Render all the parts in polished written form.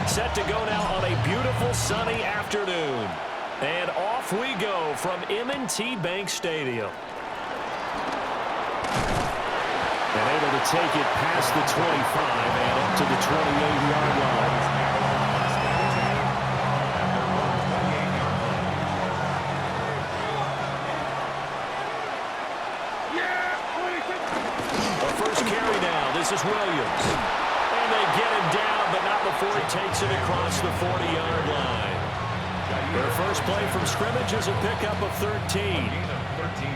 Set to go now on a beautiful sunny afternoon. And off we go from M&T Bank Stadium. And able to take it past the 25 and up to the 28-yard line. The first carry now. This is Williams. And they get him down, but not before he takes it across the 40-yard line. Their first play from scrimmage is a pickup of 13.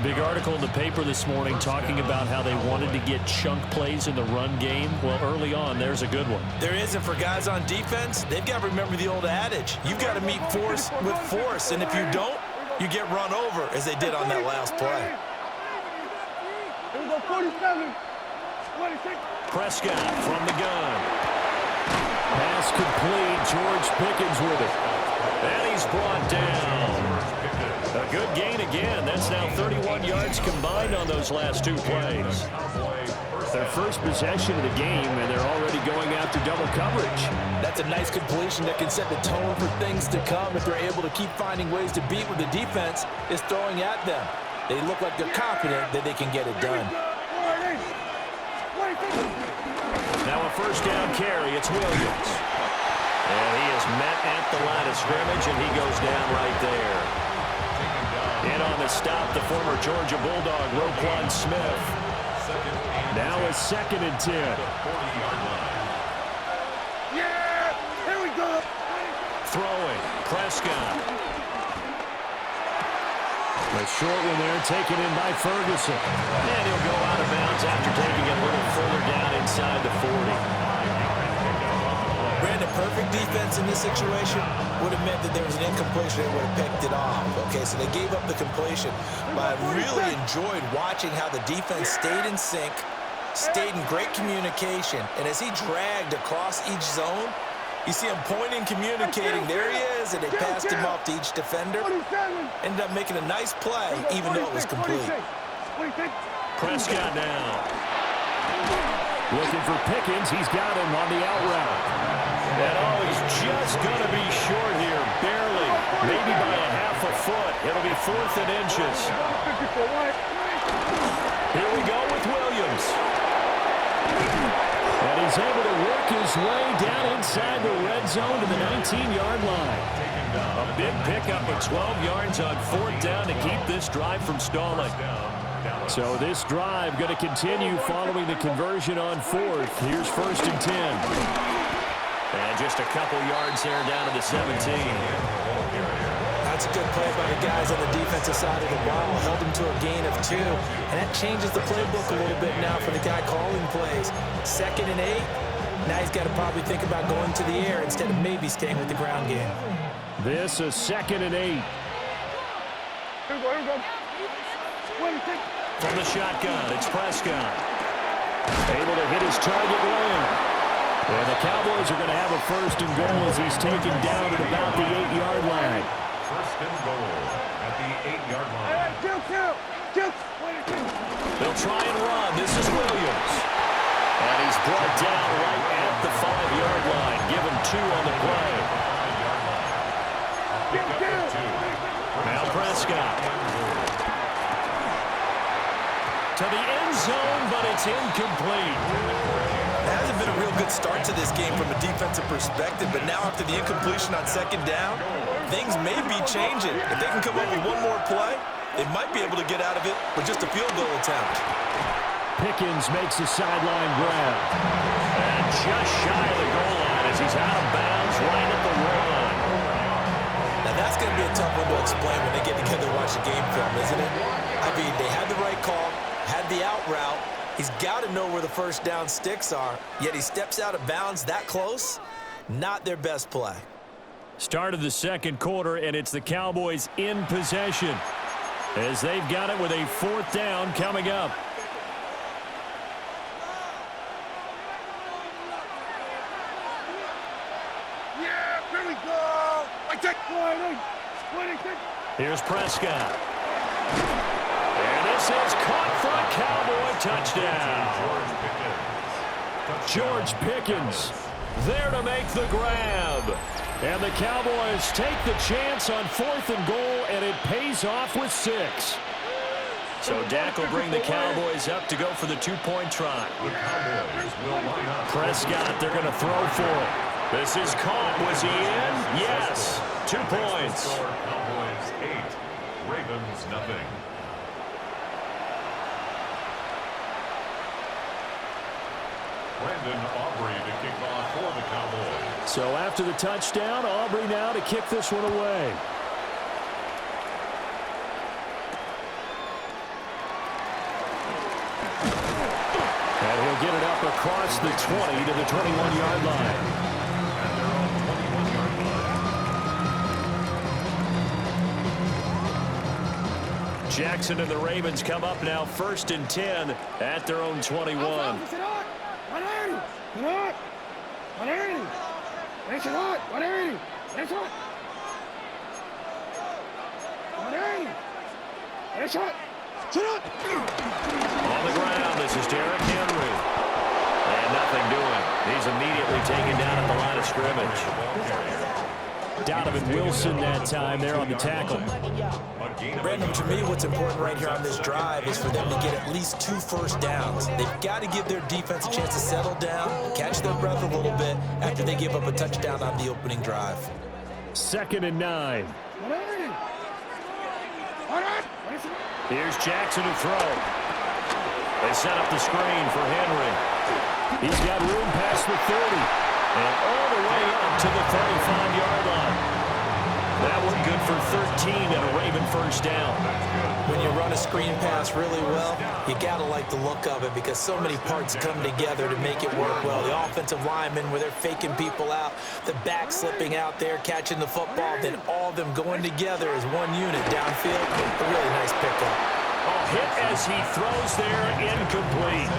Big article in the paper this morning talking about how they wanted to get chunk plays in the run game. Well, early on, there's a good one. There isn't for guys on defense. They've got to remember the old adage. You've got to meet force with force, and if you don't, you get run over, as they did on that last play. Here we go, 47. 26. Prescott from the gun. Pass complete. George Pickens with it. And he's brought down. A good gain again. That's now 31 yards combined on those last two plays. Their first possession of the game, and they're already going after double coverage. That's a nice completion that can set the tone for things to come if they're able to keep finding ways to beat what the defense is throwing at them. They look like they're confident that they can get it done. Now a first down carry. It's Williams. And he is met at the line of scrimmage, and he goes down right there. In on the stop, the former Georgia Bulldog, Roquan Smith. Now a 2nd and 10. Yeah, here we go. Throwing, Prescott. A short one there, taken in by Ferguson. And he'll go out of bounds after taking it a little further down inside the 40. Brandon, perfect defense in this situation would have meant that there was an incompletion. They would have picked it off. Okay, so they gave up the completion. But I really enjoyed watching how the defense stayed in sync, stayed in great communication. And as he dragged across each zone, you see him pointing, communicating. There he is, and they passed him off to each defender. Ended up making a nice play, even though it was complete. Prescott now. Looking for Pickens. He's got him on the out route. And he's just going to be short here, barely, maybe by a half a foot. It'll be 4th and inches. Here we go with Williams. And he's able to work his way down inside the red zone to the 19-yard line. A big pickup of 12 yards on 4th down to keep this drive from stalling. So this drive going to continue following the conversion on 4th. Here's 1st and 10. And just a couple yards there down to the 17. That's a good play by the guys on the defensive side of the ball. Held him to a gain of 2. And that changes the playbook a little bit now for the guy calling plays. 2nd and 8. Now he's got to probably think about going to the air instead of maybe staying with the ground game. This is 2nd and 8. Here we go. 26. From the shotgun, it's Prescott. Able to hit his target line. And the Cowboys are going to have a 1st and goal as he's taken down at about the 8-yard line. 1st and goal at the 8-yard line. They'll try and run. This is Williams. And he's brought down right at the 5-yard line. Given 2 on the play. Now Prescott. To the end zone, but it's incomplete. It hasn't been a real good start to this game from a defensive perspective, but now after the incompletion on 2nd down, things may be changing. If they can come up with one more play, they might be able to get out of it with just a field goal attempt. Pickens makes a sideline grab. And just shy of the goal line as he's out of bounds right at the run. Now that's going to be a tough one to explain when they get together and watch the game film, isn't it? I mean, they had the right call, had the out route. He's got to know where the 1st down sticks are, yet he steps out of bounds that close. Not their best play. Start of the 2nd quarter, and it's the Cowboys in possession as they've got it with a 4th down coming up. Yeah, here we go. I take 26. Here's Prescott. And this is caught for a Cowboy touchdown. George Pickens. There to make the grab. And the Cowboys take the chance on 4th and goal, and it pays off with 6. So Dak will bring the Cowboys up to go for the 2-point try. The Cowboys will line up. Prescott, they're going to throw for it. This is caught. Was he in? Yes. 2 points. Cowboys 8, Ravens nothing. Brandon Aubrey to kick off for the Cowboys. So after the touchdown, Aubrey now to kick this one away. And he'll get it up across the 20 to the 21-yard line. At their own 21-yard line. Jackson and the Ravens come up now 1st and 10 at their own 21. On the ground, this is Derrick Henry. And nothing doing. He's immediately taken down at the line of scrimmage. Donovan Wilson that time there on the tackle. Brandon, to me, what's important right here on this drive is for them to get at least 2 first downs. They've got to give their defense a chance to settle down, catch their breath a little bit after they give up a touchdown on the opening drive. 2nd and 9. Here's Jackson to throw. They set up the screen for Henry. He's got room past the 30. And all the way up to the 35-yard line. That one good for 13 and a Raven first down. When you run a screen pass really well, you got to like the look of it because so many parts come together to make it work well. The offensive linemen where they're faking people out, the back slipping out there, catching the football, then all of them going together as one unit downfield. A really nice pickup. A hit as he throws there, incomplete.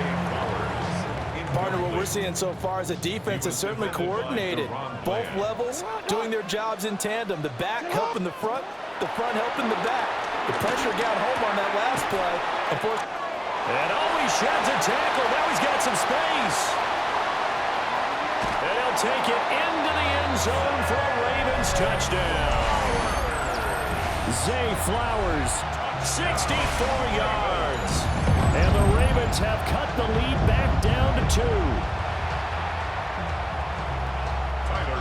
Partner, what we're seeing so far is a defense that's certainly coordinated. Both levels doing their jobs in tandem. The back helping the front helping the back. The pressure got home on that last play. And he sheds a tackle. Now he's got some space. And he'll take it into the end zone for a Ravens touchdown. Zay Flowers, 64 yards. And the Ravens have cut the lead back down to 2.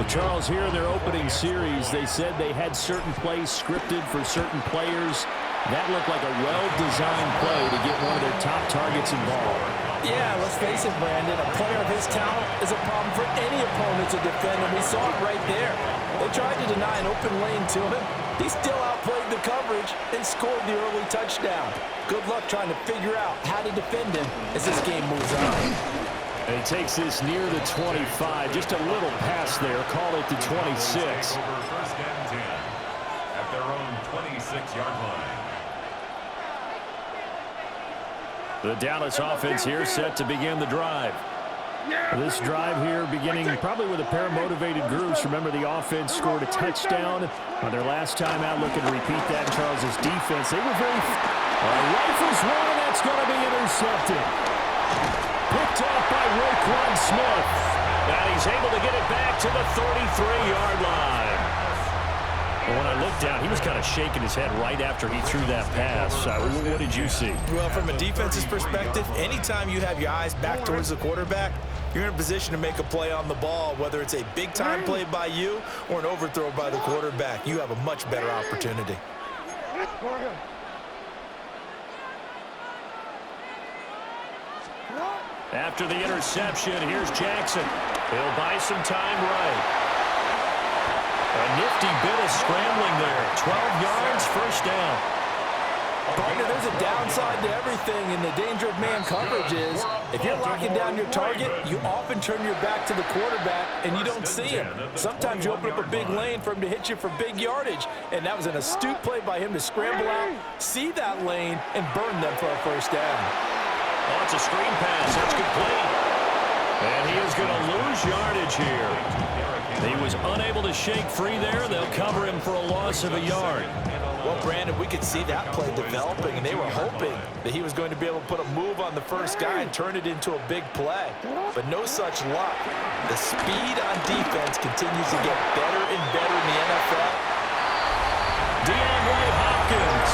Charles, here in their opening series, they said they had certain plays scripted for certain players. That looked like a well-designed play to get one of their top targets involved. Yeah, let's face it, Brandon. A player of his talent is a problem for any opponent to defend, and we saw it right there. They tried to deny an open lane to him. He still outplayed the coverage and scored the early touchdown. Good luck trying to figure out how to defend him as this game moves on. And he takes this near the 25. Just a little pass there. Call it the 26. Over 1st and 10 at their own 26-yard line. The Dallas offense here set to begin the drive. This drive here beginning probably with a pair of motivated groups. Remember, the offense scored a touchdown on their last time out. Looking to repeat that in Charles's defense. They were very... Rifles one, and that's going to be intercepted. Picked up by Roquan Smith. And he's able to get it back to the 33-yard line. And when I looked down, he was kind of shaking his head right after he threw that pass. What did you see? Well, from a defense's perspective, anytime you have your eyes back towards the quarterback, you're in a position to make a play on the ball, whether it's a big-time play by you or an overthrow by the quarterback. You have a much better opportunity. After the interception, here's Jackson. He'll buy some time right. A nifty bit of scrambling there. 12 yards, first down. Partner, there's a downside to everything, and the danger of man coverage is if you're locking down your target, you often turn your back to the quarterback, and you don't see him. Sometimes you open up a big lane for him to hit you for big yardage, and that was an astute play by him to scramble out, see that lane, and burn them for a first down. Oh, it's a screen pass. That's complete. And he is going to lose yardage here. He was unable to shake free there. They'll cover him for a loss of a yard. Well, Brandon, we could see that play developing, and they were hoping that he was going to be able to put a move on the first guy and turn it into a big play. But no such luck. The speed on defense continues to get better and better in the NFL. DeAndre Hopkins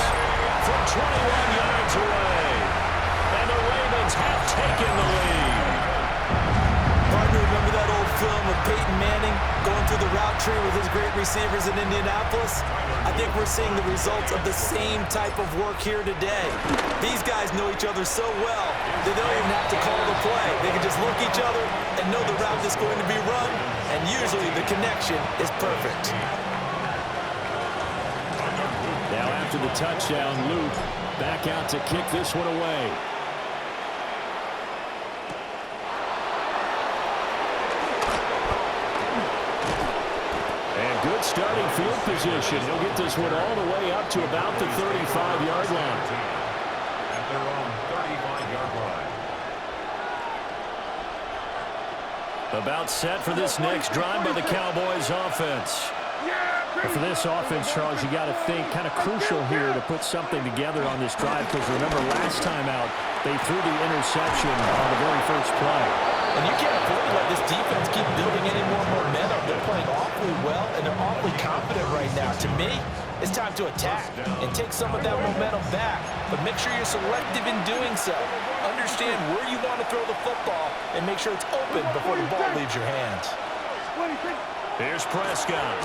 from 21 yards away. And the Ravens have taken the lead. Partner, remember that old film of Peyton Manning going through the route tree with his great receivers in Indianapolis? I think we're seeing the results of the same type of work here today. These guys know each other so well that they don't even have to call the play. They can just look each other and know the route is going to be run, and usually the connection is perfect. Now after the touchdown, Luke back out to kick this one away. Good starting field position. He'll get this one all the way up to about the 35-yard line. At their own 35-yard line. About set for this next drive by the Cowboys offense. For this offense, Charles, you got to think kind of crucial here to put something together on this drive, because remember last time out they threw the interception on the very first play. And you can't afford to let this defense keep building any more momentum. They're playing awfully well, and they're awfully confident right now. To me, it's time to attack and take some of that momentum back. But make sure you're selective in doing so. Understand where you want to throw the football and make sure it's open before the ball leaves your hands. Here's Prescott.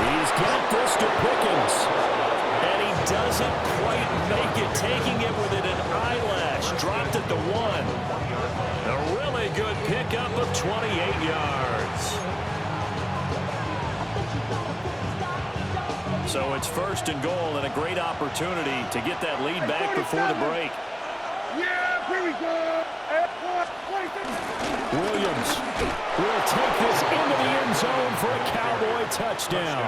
He's got this to Pickens. And he doesn't quite make it, taking it within an eyelash. Dropped at the 1. A really good pickup of 28 yards. So it's 1st and goal, and a great opportunity to get that lead back before the break. Yeah, here we go. Williams will take this into the end zone for a Cowboy touchdown.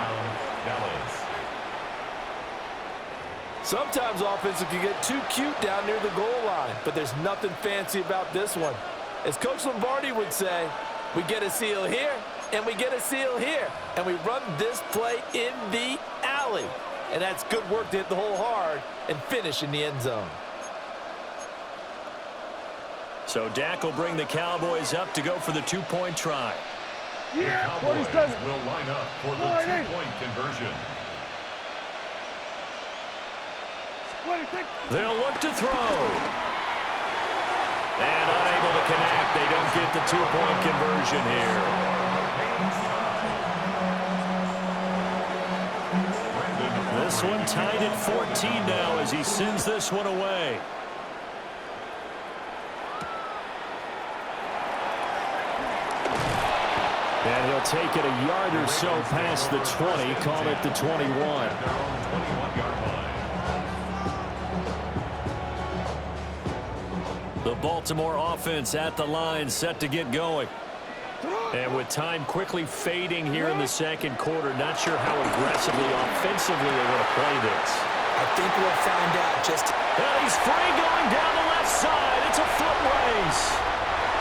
Sometimes offenses can get too cute down near the goal line, but there's nothing fancy about this one. As Coach Lombardi would say, we get a seal here, and we get a seal here, and we run this play in the alley. And that's good work to hit the hole hard and finish in the end zone. So Dak will bring the Cowboys up to go for the 2-point try. The Cowboys will line up for the 2-point conversion. They'll look to throw. And unable to connect. They don't get the 2-point conversion here. This one tied at 14 now as he sends this one away. And he'll take it a yard or so past the 20, call it the 21. The Baltimore offense at the line, set to get going. And with time quickly fading here in the second quarter, not sure how aggressively, offensively they want to play this. I think we'll find out just... And he's free going down the left side. It's a foot race.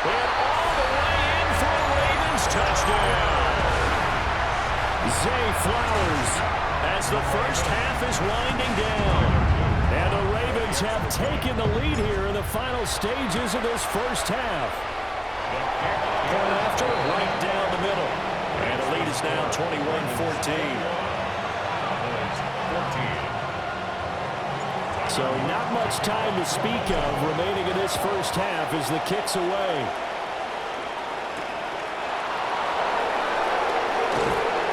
And all the way in for a Ravens touchdown. Zay Flowers as the first half is winding down. And the Ravens have taken the lead here in the final stages of this first half. Point after, right down the middle. And the lead is now 21-14. So not much time to speak of remaining in this first half as the kick's away.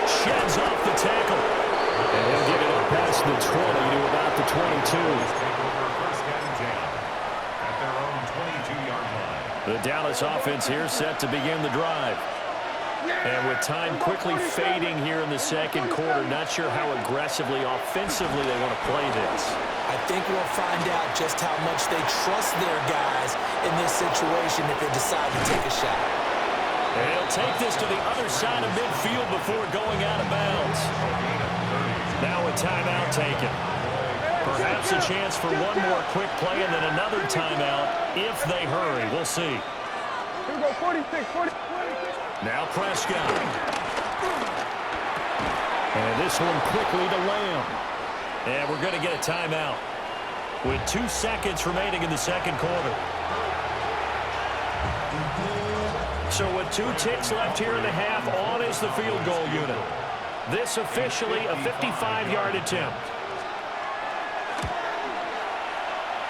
Sheds off the tackle. And he'll get it up past the 20 to about the 22. The Dallas offense here set to begin the drive. And with time quickly fading here in the second quarter, not sure how aggressively, offensively they want to play this. I think we'll find out just how much they trust their guys in this situation if they decide to take a shot. And he'll take this to the other side of midfield before going out of bounds. Now a timeout taken. Perhaps a chance for one more quick play and then another timeout if they hurry. We'll see. Here we go, 46, 46. Now Prescott. And this one quickly to Lamb. And we're going to get a timeout with 2 seconds remaining in the second quarter. So with 2 ticks left here in the half, on is the field goal unit. This officially a 55-yard attempt.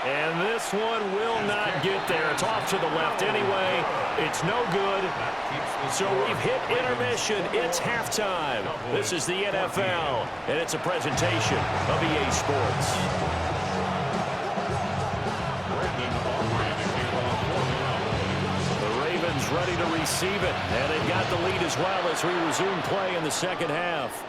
And this one will not get there. It's off to the left anyway. It's no good. So we've hit intermission. It's halftime. This is the NFL, and it's a presentation of EA Sports. Ready to receive it, and they've got the lead as well as we resume play in the second half.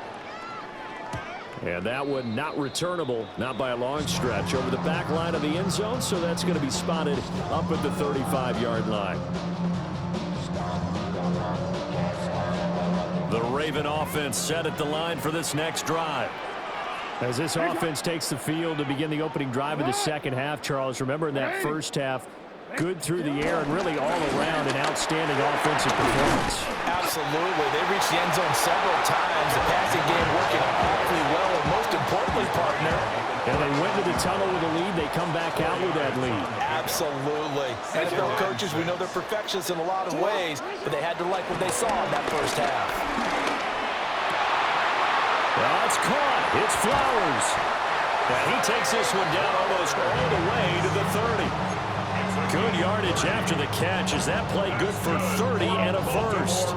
And that one not returnable, not by a long stretch, over the back line of the end zone, so that's going to be spotted up at the 35-yard line. The Raven offense set at the line for this next drive. As this offense takes the field to begin the opening drive of the second half, Charles, remember in that first half, good through the air and really all around an outstanding offensive performance. Absolutely. They reached the end zone several times. The passing game working awfully well, and most importantly, partner. And they went to the tunnel with a lead. They come back out with that lead. Absolutely. NFL coaches, we know they're perfectionists in a lot of ways, but they had to like what they saw in that first half. Well, it's caught. It's Flowers. And he takes this one down almost all the way to the 30. Good yardage after the catch. Is that play good for 30 and a first?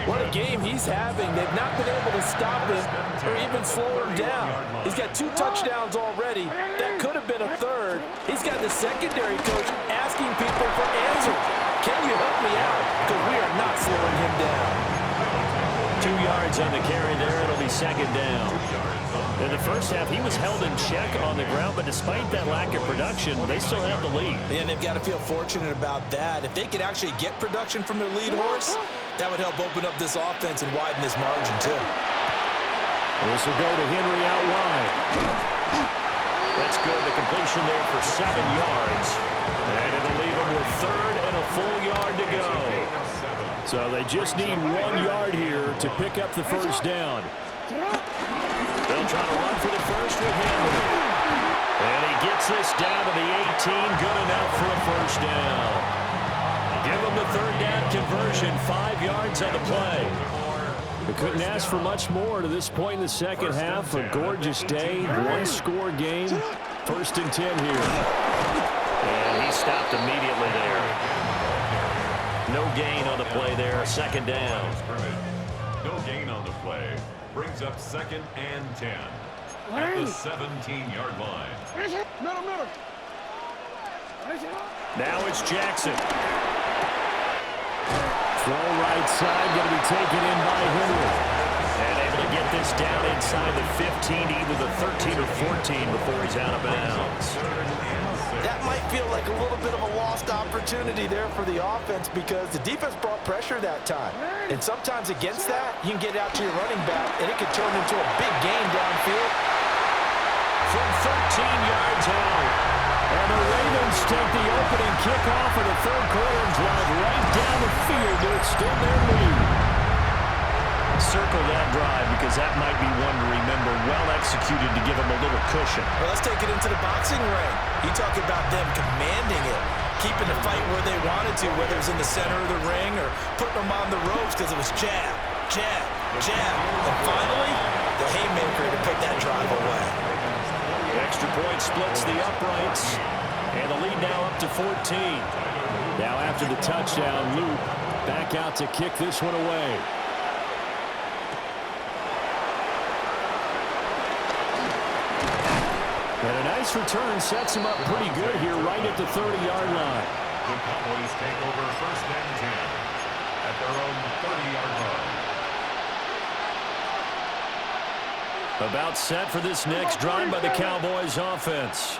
What a game he's having. They've not been able to stop him or even slow him down. He's got 2 touchdowns already. That could have been a third. He's got the secondary coach asking people for answers. Can you help me out? Because we are not slowing him down. 2 yards on the carry there. It'll be second down. In the first half, he was held in check on the ground, but despite that lack of production, they still have the lead. And they've got to feel fortunate about that. If they could actually get production from their lead horse, that would help open up this offense and widen this margin, too. This will go to Henry out wide. That's good. The completion there for 7 yards. And it'll leave them with third and a full yard to go. So they just need 1 yard here to pick up the first down. They'll try to run for the first with Henry. And he gets this down to the 18. Good enough for a first down. Give him the third down conversion. 5 yards on the play. We couldn't ask for much more to this point in the second half. A gorgeous day. 1-score game. First and 10 here. And he stopped immediately there. No gain on the play there. Second down. No gain on the play. Brings up second and 10 at the 17-yard line. Middle. Now it's Jackson. Throw right side, going to be taken in by Henry. And able to get this down inside the 15, either the 13 or 14 before he's out of bounds. That might feel like a little bit of a lost opportunity there for the offense because the defense brought pressure that time. And sometimes against that, you can get out to your running back, and it could turn into a big gain downfield. From 13 yards out. And the Ravens take the opening kickoff of the third quarter and drive right down the field to extend their lead. Circle that drive because that might be one to remember. Well executed to give them a little cushion. Well, let's take it into the boxing ring. You talk about them commanding it, keeping the fight where they wanted to, whether it was in the center of the ring or putting them on the ropes because it was jab, jab, jab. And finally, the haymaker to put that drive away. The extra point splits the uprights. And the lead now up to 14. Now after the touchdown, Luke back out to kick this one away. And a nice return sets him up pretty good here right at the 30-yard line. The Cowboys take over first and 10 at their own 30-yard line. About set for this next drive by the Cowboys offense.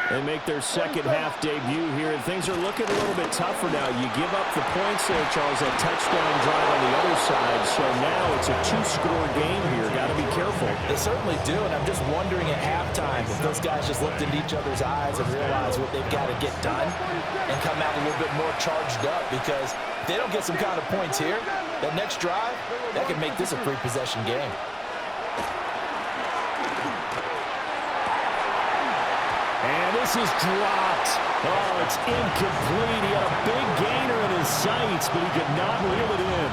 They make their second half debut here, and things are looking a little bit tougher now. You give up the points there, Charles, that touchdown drive on the other side. So now it's a two-score game here. Got to be careful. They certainly do, and I'm just wondering at halftime if those guys just looked into each other's eyes and realized what they've got to get done and come out a little bit more charged up, because if they don't get some kind of points here, that next drive, that could make this a free-possession game. And this is dropped. Oh, it's incomplete. He had a big gainer in his sights, but he could not reel it in.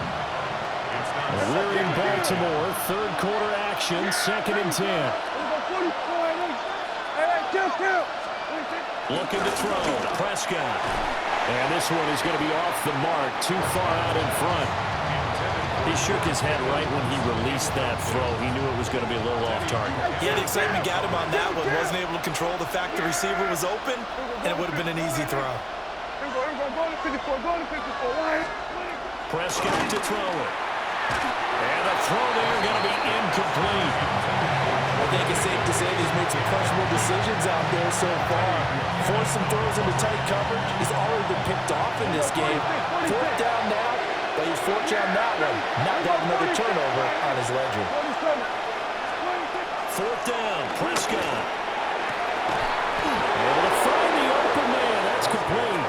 We're in Baltimore. Third quarter action, 2nd and 10. Looking to throw. Prescott. And this one is going to be off the mark. Too far out in front. He shook his head right when he released that throw. He knew it was going to be a little off target. Yeah, the excitement got him on that one. Wasn't able to control the fact the receiver was open, and it would have been an easy throw. Prescott to throw it. And the throw there going to be incomplete. I think it's safe to say he's made some questionable decisions out there so far. Forced some throws into tight coverage. He's already been picked off in this game. 4th down now. But he's fortunate on that one, not to have another turnover on his ledger. 4th down, Prescott. Able to find the open man. That's complete.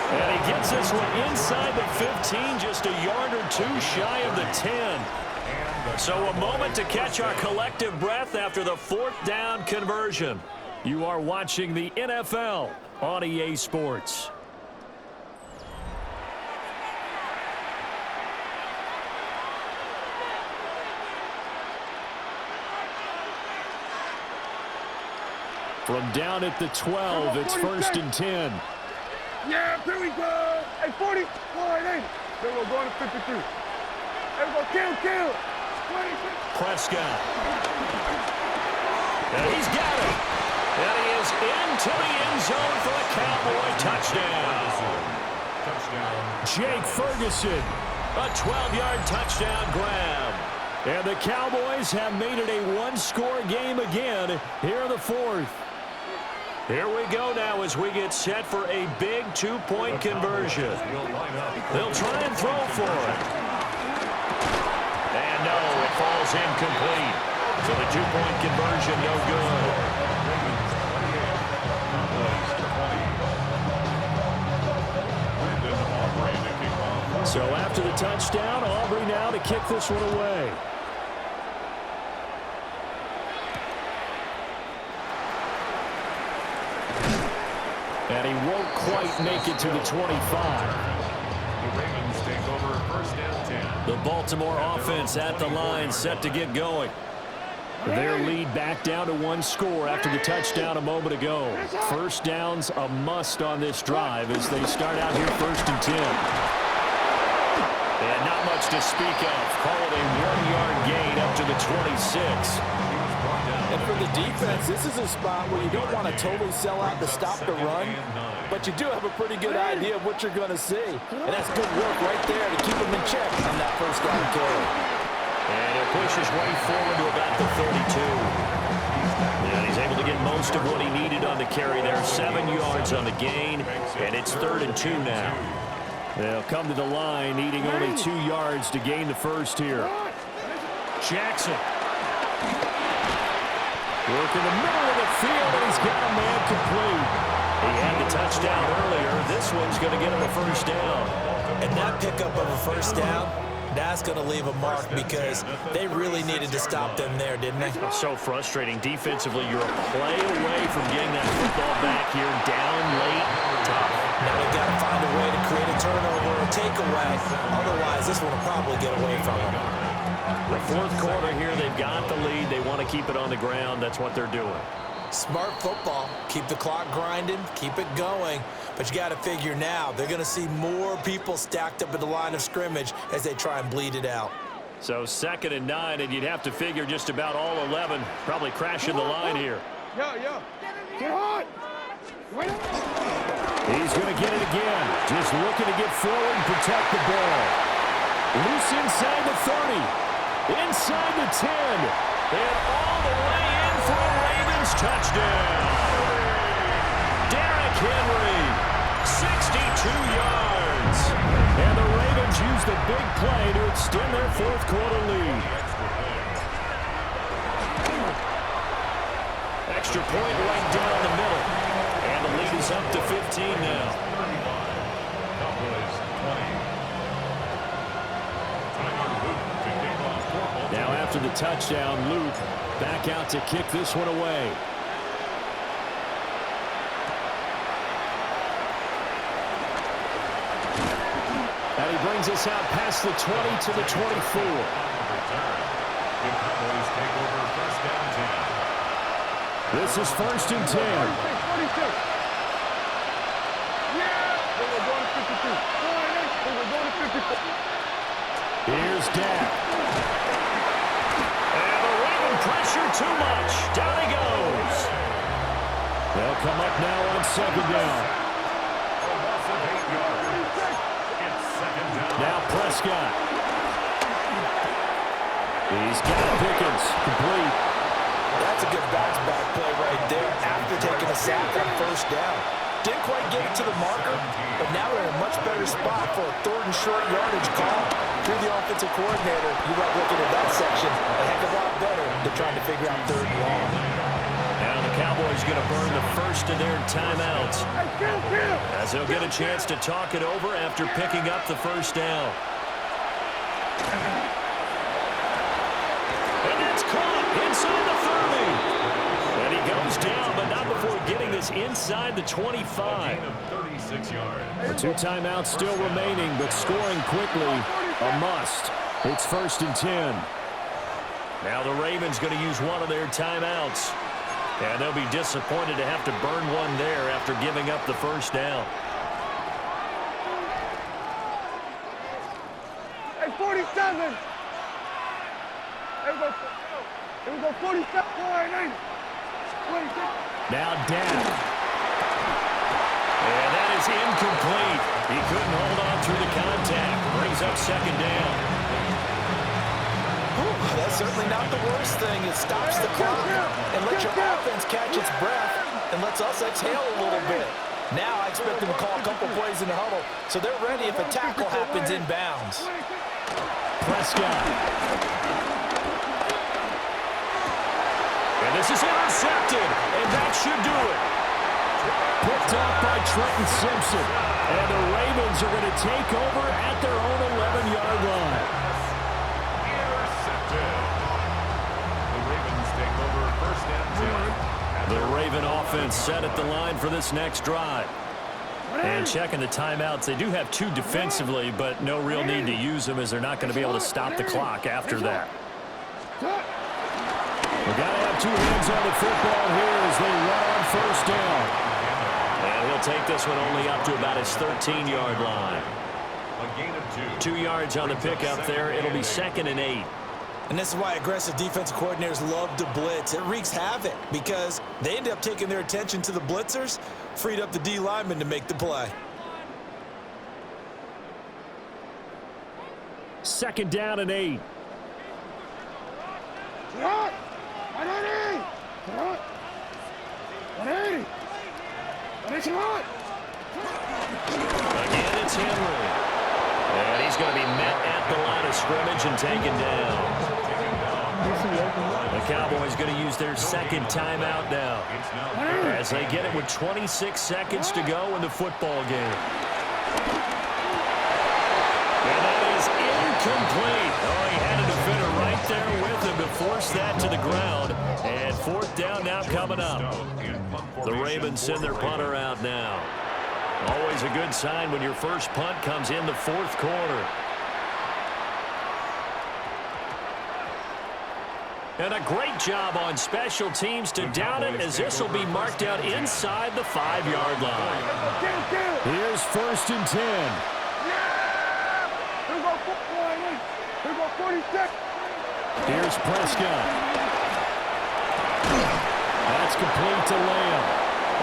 And he gets this one inside the 15, just a yard or two shy of the 10. So a moment to catch our collective breath after the 4th down conversion. You are watching the NFL on EA Sports. From down at the 12, it's 1st and 10. Yeah, here we go. Hey, 40. Line 80. There we go, going to 53. There we go, kill. 26. Prescott. And he's got it. And he is into the end zone for a Cowboy touchdown. Jake Ferguson, a 12-yard touchdown grab. And the Cowboys have made it a one-score game again here in the 4th. Here we go now as we get set for a big two-point conversion. They'll try and throw for it. And no, it falls incomplete. So the two-point conversion no good. So after the touchdown, Aubrey now to kick this one away. And he won't quite make it to the 25. The Ravens take over 1st and 10. The Baltimore offense at the line, set to get going. Their lead back down to one score after the touchdown a moment ago. First down's a must on this drive as they start out here 1st and 10. And not much to speak of. Call it a 1-yard gain up to the 26. And for the defense, this is a spot where you don't want to totally sell out to stop the run, but you do have a pretty good idea of what you're going to see. And that's good work right there to keep them in check on that 1st down carry. And he'll push his way forward to about the 32. And he's able to get most of what he needed on the carry there. 7 yards on the gain, and it's 3rd and 2 now. They'll come to the line, needing only 2 yards to gain the first here. Jackson. Work in the middle of the field, and he's got a man complete. He had the touchdown earlier. This one's going to get him a 1st down. And that pickup of a 1st down, that's going to leave a mark because they really needed to stop them there, didn't they? So frustrating. Defensively, you're a play away from getting that football back here. Down late, tough. Now they've got to find a way to create a turnover or takeaway. Otherwise, this one will probably get away from them. The 4th quarter here, they've got the lead. They want to keep it on the ground. That's what they're doing. Smart football. Keep the clock grinding. Keep it going. But you got to figure now, they're going to see more people stacked up at the line of scrimmage as they try and bleed it out. So 2nd and 9, and you'd have to figure just about all 11 probably crashing the line here. Yeah. Get hot. He's going to get it again. Just looking to get forward and protect the ball. Loose inside the 30. Inside the 10. And all the way in for a Ravens touchdown. Henry. 62 yards. And the Ravens use the big play to extend their fourth quarter lead. Extra point right down the middle. And the lead is up to 15 now. Now after the touchdown, Luke back out to kick this one away. And he brings us out past the 20 to the 24. This is 1st and 10. 46. Yeah! They were going to 52. They were going to 54. Here's Dak. And the Raven pressure too much. Down he goes. They'll come up now on 2nd down. Now Prescott. He's got Pickens. Complete. That's a good bounce-back play right there after taking a sack on 1st down. Didn't quite get it to the marker, but now we're in a much better spot for a 3rd and short yardage call. If you're the offensive coordinator, you like looking at that section a heck of a lot better than trying to figure out 3rd and long. Now the Cowboys going to burn the first of their timeouts, as they'll get a chance to talk it over after picking up the 1st down. And that's caught inside the 30. And he goes down, but not before getting this inside the 25. 36 yards. The 2 timeouts still remaining, but scoring quickly, a must. It's 1st and 10. Now the Ravens going to use one of their timeouts. And they'll be disappointed to have to burn one there after giving up the 1st down. Hey, 47. Here we go 47. 49. 26. Now Dak. And that is incomplete. He couldn't hold on through the contact. Brings up 2nd down. That's certainly not the worst thing. It stops the clock and lets your offense catch its breath and lets us exhale a little bit. Now I expect them to call a couple plays in the huddle, so they're ready if a tackle happens inbounds. Prescott. And this is intercepted, and that should do it. Picked up by Trenton Simpson. And the Ravens are going to take over at their own 11-yard line. The Raven offense set at the line for this next drive. And checking the timeouts, they do have 2 defensively, but no real need to use them as they're not going to be able to stop the clock after that. We've got to have 2 hands on the football here as they run on 1st down. And he'll take this one only up to about his 13-yard line. A gain of 2. 2 yards on the pickup there. It'll be 2nd and 8. And this is why aggressive defensive coordinators love to blitz. It wreaks havoc because they end up taking their attention to the blitzers, freed up the D lineman to make the play. 2nd down and 8. Hot! 180! Hot! 180! 180 hot! Again, it's Henry. And he's going to be met at the line of scrimmage and taken down. The Cowboys going to use their 2nd timeout now as they get it with 26 seconds to go in the football game. And that is incomplete. Oh, he had a defender right there with him to force that to the ground. And 4th down now coming up. The Ravens send their punter out now. Always a good sign when your first punt comes in the 4th quarter. And a great job on special teams to down it, as this will be marked out inside the 5-yard line. Here's 1st and 10. Yeah! Here we go 48. Here we go 46. Here's Prescott. That's complete to Lamb.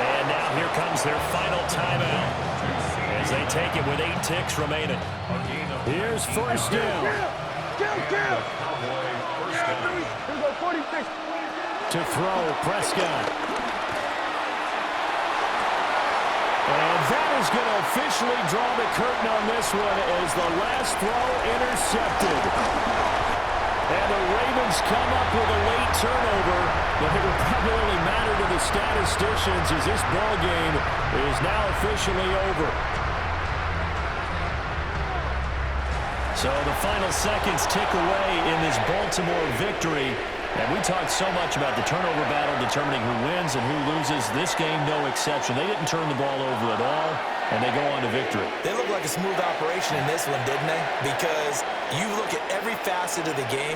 And now here comes their final timeout as they take it with 8 ticks remaining. Here's 1st down. Kill! Here we go 46. To throw, Prescott. that is going to officially draw the curtain on this one as the last throw intercepted. And the Ravens come up with a late turnover, but it will probably only matter to the statisticians as this ball game is now officially over. So the final seconds tick away in this Baltimore victory. And we talked so much about the turnover battle determining who wins and who loses. This game, no exception. They didn't turn the ball over at all, and they go on to victory. They look like a smooth operation in this one, didn't they? Because you look at every facet of the game,